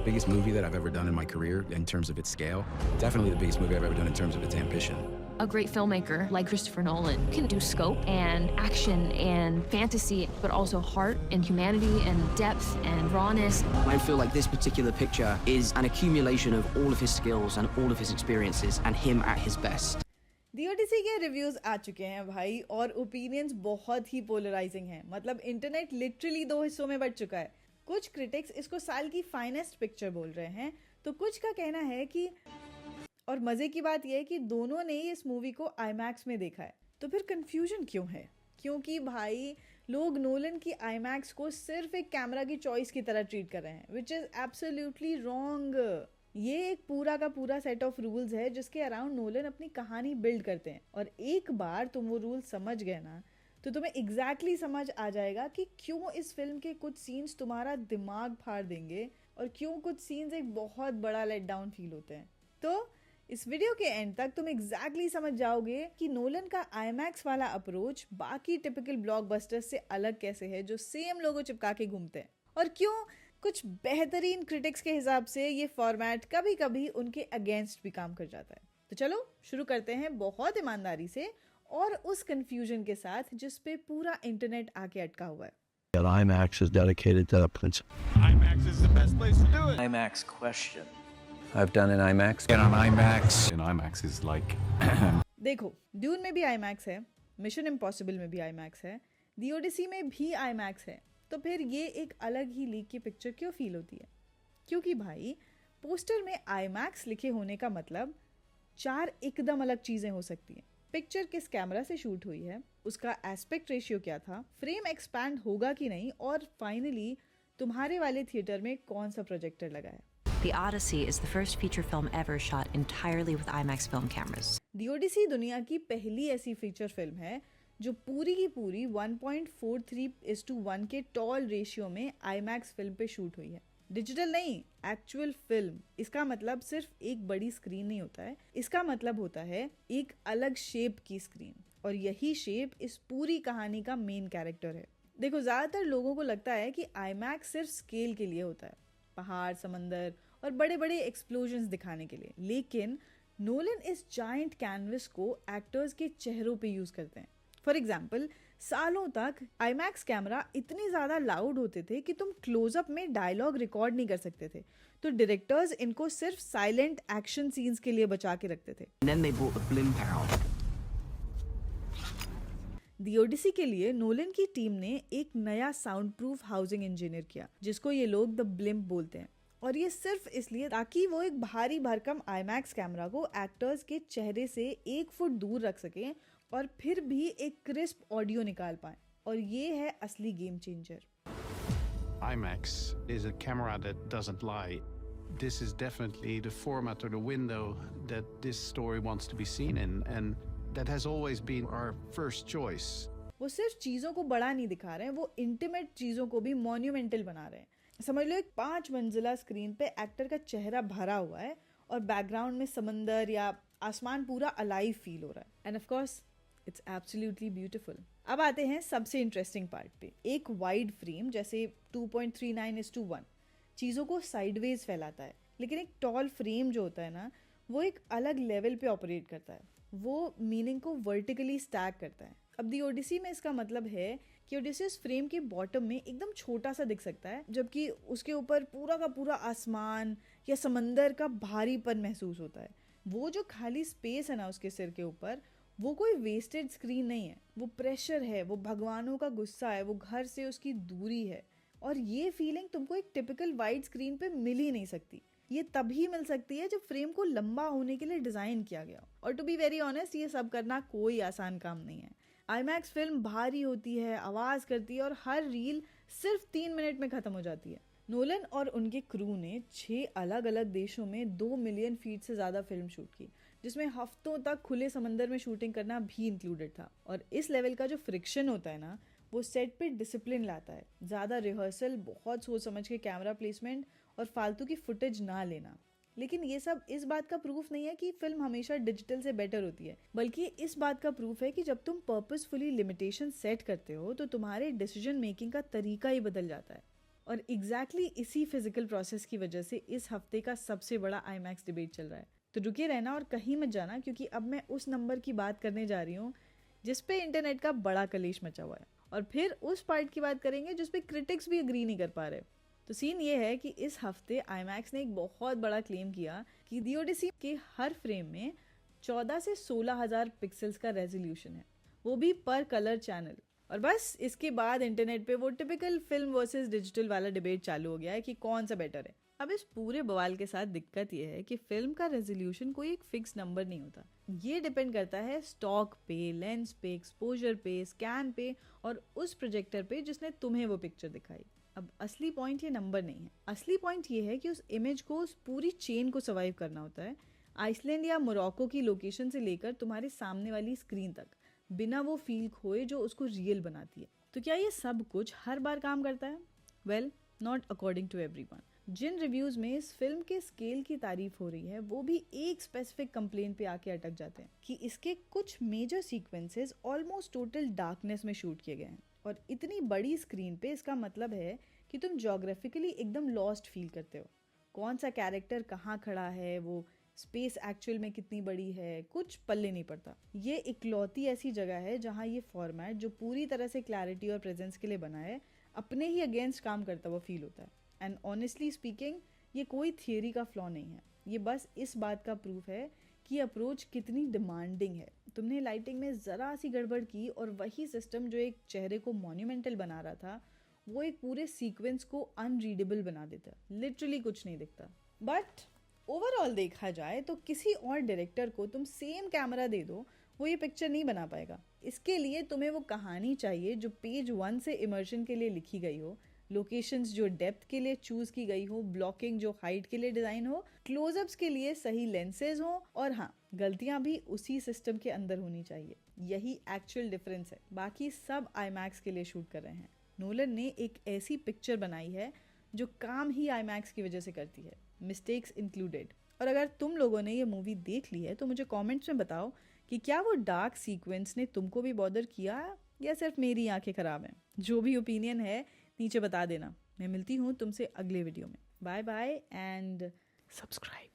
biggest movie that I've ever done in my career in terms of its scale. Definitely the biggest movie I've ever done in terms of its ambition. A great filmmaker like Christopher Nolan can do scope and action and fantasy, but also heart and humanity and depth and rawness. I feel like this particular picture is an accumulation of all of his skills and all of his experiences and him at his best. दी ओडिसी के reviews आ चुके हैं भाई, और opinions बहुत ही polarising हैं। मतलब internet literally दो हिस्सों में बंट चुका है। कुछ क्रिटिक्स इसको साल की फाइनेस्ट पिक्चर बोल रहे हैं, तो कुछ का कहना है कि, और मजे की बात यह है कि दोनों ने इस मूवी को आईमैक्स में देखा है। तो फिर कंफ्यूजन क्यों है? क्योंकि भाई लोग नोलन की आईमैक्स को सिर्फ एक कैमरा की चॉइस की तरह ट्रीट कर रहे हैं, विच इज एब्सोल्युटली रॉन्ग। ये एक पूरा का पूरा सेट ऑफ रूल्स है जिसके अराउंड नोलन अपनी कहानी बिल्ड करते हैं, और एक बार तुम वो रूल समझ गए ना, तो तुम्हें एग्जैक्टली समझ आ जाएगा कि क्यों इस फिल्म के कुछ सीन्स तुम्हारा दिमाग फाड़ देंगे और क्यों कुछ सीन्स एक बहुत बड़ा लेट डाउन फील होते हैं। तो इस वीडियो के एंड तक तुम एग्जैक्टली समझ जाओगे कि नोलन का आईमैक्स वाला अप्रोच बाकी टिपिकल ब्लॉकबस्टर्स से अलग कैसे है जो सेम लोगो चिपका के घूमते हैं, और क्यों कुछ बेहतरीन क्रिटिक्स के हिसाब से ये फॉर्मेट कभी कभी उनके अगेंस्ट भी काम कर जाता है। तो चलो शुरू करते हैं बहुत ईमानदारी से और उस कंफ्यूजन के साथ जिस पे पूरा इंटरनेट आके अटका हुआ है। IMAX is dedicated to the principle. IMAX is the best place to do it. IMAX question. I've done an IMAX. Get on IMAX. And IMAX is like... देखो, ड्यून में भी IMAX है, मिशन इम्पॉसिबल में भी IMAX है, दी ओडिसी में भी IMAX है, तो फिर ये एक अलग ही लीग की पिक्चर क्यों फील होती है? क्योंकि भाई पोस्टर में IMAX लिखे होने का मतलब 4 एकदम अलग चीजें हो सकती हैं। पिक्चर किस कैमरा से शूट हुई है, उसका एस्पेक्ट रेशियो क्या था, फ्रेम एक्सपैंड होगा कि नहीं, और फाइनली तुम्हारे वाले थिएटर में कौन सा प्रोजेक्टर लगा है। The Odyssey is the first feature film ever shot entirely with IMAX film cameras. दी ओडिसी दुनिया की पहली ऐसी फीचर फिल्म है जो पूरी की पूरी 1.43:1 के टॉल रेशियो में IMAX फिल्म पे शूट हुई है। डिजिटल नहीं, एक्चुअल फिल्म। इसका मतलब सिर्फ एक बड़ी स्क्रीन नहीं होता है, इसका मतलब होता है एक अलग शेप की स्क्रीन, और यही शेप इस पूरी कहानी का मेन कैरेक्टर है। देखो, ज्यादातर लोगों को लगता है कि IMAX सिर्फ स्केल के लिए होता है, पहाड़, समंदर और बड़े बड़े एक्सप्लोजन्स दिखाने के लिए, लेकिन नोलन इस जायंट कैनवस को एक्टर्स के चेहरों पे यूज करते हैं। फॉर एग्जाम्पल, सालों तक IMAX कैमरा इतने ज्यादा लाउड होते थे कि तुम क्लोजअप में डायलॉग रिकॉर्ड नहीं कर सकते थे, तो डायरेक्टर्स इनको सिर्फ साइलेंट एक्शन सीन्स के लिए बचा के रखते थे। And then they brought the blimp out. दी ओडिसी के लिए नोलन की टीम ने एक नया साउंड प्रूफ हाउसिंग इंजीनियर किया, जिसको ये लोग द ब्लिम्प बोलते हैं, और ये सिर्फ इसलिए ताकि वो एक भारी भरकम IMAX कैमरा को एक्टर्स के चेहरे से 1 फुट दूर रख सके और फिर भी एक क्रिस्प ऑडियो निकाल पाए, और ये है असली game changer. IMAX is a camera that doesn't lie. This is definitely the format or the window that this story wants to be seen in, and that has always been our first choice. वो सिर्फ चीजों को बड़ा नहीं दिखा रहे हैं, वो इंटीमेट चीजों को भी मॉन्यूमेंटल बना रहे हैं। समझ लो, एक 5 मंजिला स्क्रीन पे एक्टर का चेहरा भरा हुआ है और बैकग्राउंड में समंदर या आसमान पूरा अलाइव फील हो रहा है, end of course it's absolutely beautiful. अब आते हैं सबसे इंटरेस्टिंग पार्ट पे। एक वाइड फ्रेम जैसे 2.39:1 चीज़ों को साइडवेज फैलाता है, लेकिन एक टॉल फ्रेम जो होता है ना, वो एक अलग लेवल पे ऑपरेट करता है, वो मीनिंग को वर्टिकली स्टैक करता है। अब दी ओडिसी में इसका मतलब है कि ओडिसियस फ्रेम के बॉटम में एकदम छोटा सा दिख सकता है, जबकि उसके ऊपर पूरा का पूरा आसमान या समंदर का भारीपन महसूस होता है। वो जो खाली स्पेस है ना उसके सिर के ऊपर, वो कोई वेस्टेड स्क्रीन नहीं है, वो प्रेशर है, वो भगवानों का गुस्सा है, वो घर से उसकी दूरी है, और ये फीलिंग तुमको एक टिपिकल वाइड स्क्रीन पे मिल ही नहीं सकती। ये तभी मिल सकती है जब फ्रेम को लंबा होने के लिए डिजाइन किया गया हो, और टू बी वेरी ऑनेस्ट ये सब करना कोई आसान काम नहीं है। IMAX फिल्म भारी होती है, आवाज करती है, और हर रील सिर्फ 3 मिनट में खत्म हो जाती है। नोलन और उनके क्रू ने 6 अलग अलग देशों में 2 मिलियन फीट से ज्यादा फिल्म शूट की, जिसमें हफ्तों तक खुले समंदर में शूटिंग करना भी इंक्लूडेड था। और इस लेवल का जो फ्रिक्शन होता है ना, वो सेट पे डिसिप्लिन लाता है। ज़्यादा रिहर्सल, बहुत सोच समझ के कैमरा प्लेसमेंट और फालतू की फुटेज ना लेना। लेकिन ये सब इस बात का प्रूफ नहीं है कि फिल्म हमेशा डिजिटल से बेटर होती है, बल्कि इस बात का प्रूफ है कि जब तुम पर्पसफुली लिमिटेशन सेट करते हो तो तुम्हारे डिसीजन मेकिंग का तरीका ही बदल जाता है। और एग्जैक्टली इसी फिजिकल प्रोसेस की वजह से इस हफ्ते का सबसे बड़ा IMAX डिबेट चल रहा है। तो रुके रहना और कहीं मत जाना, क्योंकि अब मैं उस नंबर की बात करने जा रही हूँ जिस पे इंटरनेट का बड़ा कलेश मचा हुआ है, और फिर उस पार्ट की बात करेंगे जिस पे क्रिटिक्स भी अग्री नहीं कर पा रहे। तो सीन ये है कि इस हफ्ते IMAX ने एक बहुत बड़ा क्लेम किया कि दी ओडिसी के हर फ्रेम में 14 से 16,000 पिक्सल्स का रेजोल्यूशन है, वो भी पर कलर चैनल। और बस इसके बाद इंटरनेट पे वो टिपिकल फिल्म वर्सेस डिजिटल वाला डिबेट चालू हो गया है कि कौन सा बेटर है। अब इस पूरे बवाल के साथ दिक्कत ये है कि फिल्म का रेजोल्यूशन कोई एक फिक्स नंबर नहीं होता, ये डिपेंड करता है स्टॉक पे, लेंस पे, एक्सपोजर पे, स्कैन पे और उस प्रोजेक्टर पे जिसने तुम्हें वो पिक्चर दिखाई। अब असली पॉइंट ये नंबर नहीं है, असली पॉइंट ये है कि उस इमेज को, उस पूरी चेन को सर्वाइव करना होता है, आइसलैंड या मोरक्को की लोकेशन से लेकर तुम्हारे सामने वाली स्क्रीन तक, बिना वो फील खोए जो उसको रियल बनाती है। तो क्या ये सब कुछ हर बार काम करता है? Well, not according to everyone. जिन रिव्यूज में इस फिल्म के स्केल की तारीफ हो रही है वो भी एक स्पेसिफिक कंप्लेंट पे आके अटक जाते हैं कि इसके कुछ major sequences almost total darkness में शूट किए गए हैं। और इतनी बड़ी स्क्रीन पे इसका मतलब है कि तुम जोग्राफिकली एकदम लॉस्ट फील करते हो। कौन सा कैरेक्टर कहाँ खड़ा है, वो स्पेस एक्चुअल में कितनी बड़ी है, कुछ पल्ले नहीं पड़ता। ये इकलौती ऐसी जगह है जहाँ ये फॉर्मेट, जो पूरी तरह से क्लैरिटी और प्रेजेंस के लिए बना है, अपने ही अगेंस्ट काम करता हुआ फील होता है। एंड ऑनेस्टली स्पीकिंग, ये कोई थियरी का फ्लॉ नहीं है, ये बस इस बात का प्रूफ है कि अप्रोच कितनी डिमांडिंग है। तुमने लाइटिंग में ज़रा सी गड़बड़ की और वही सिस्टम जो एक चेहरे को मॉन्यूमेंटल बना रहा था, वो एक पूरे सीक्वेंस को अनरीडेबल बना देता। लिटरली कुछ नहीं दिखता। बट ओवरऑल देखा जाए तो किसी और डायरेक्टर को तुम सेम कैमरा दे दो, वो ये पिक्चर नहीं बना पाएगा। इसके लिए तुम्हें वो कहानी चाहिए जो पेज 1 से इमर्शन के लिए लिखी गई हो, लोकेशंस जो डेप्थ के लिए चूज की गई हो, ब्लॉकिंग जो हाइट के लिए डिजाइन हो, क्लोजअप्स के लिए सही लेंसेज हो, और हाँ, गलतियां भी उसी सिस्टम के अंदर होनी चाहिए। यही एक्चुअल डिफरेंस है। बाकी सब IMAX के लिए शूट कर रहे हैं। नोलन ने एक ऐसी पिक्चर बनाई है जो काम ही IMAX की वजह से करती है, मिस्टेक्स इंक्लूडेड। और अगर तुम लोगों ने ये मूवी देख ली है तो मुझे कमेंट्स में बताओ कि क्या वो डार्क सीक्वेंस ने तुमको भी बॉदर किया या सिर्फ मेरी आंखें खराब हैं। जो भी ओपिनियन है नीचे बता देना। मैं मिलती हूँ तुमसे अगले वीडियो में। Bye bye and subscribe.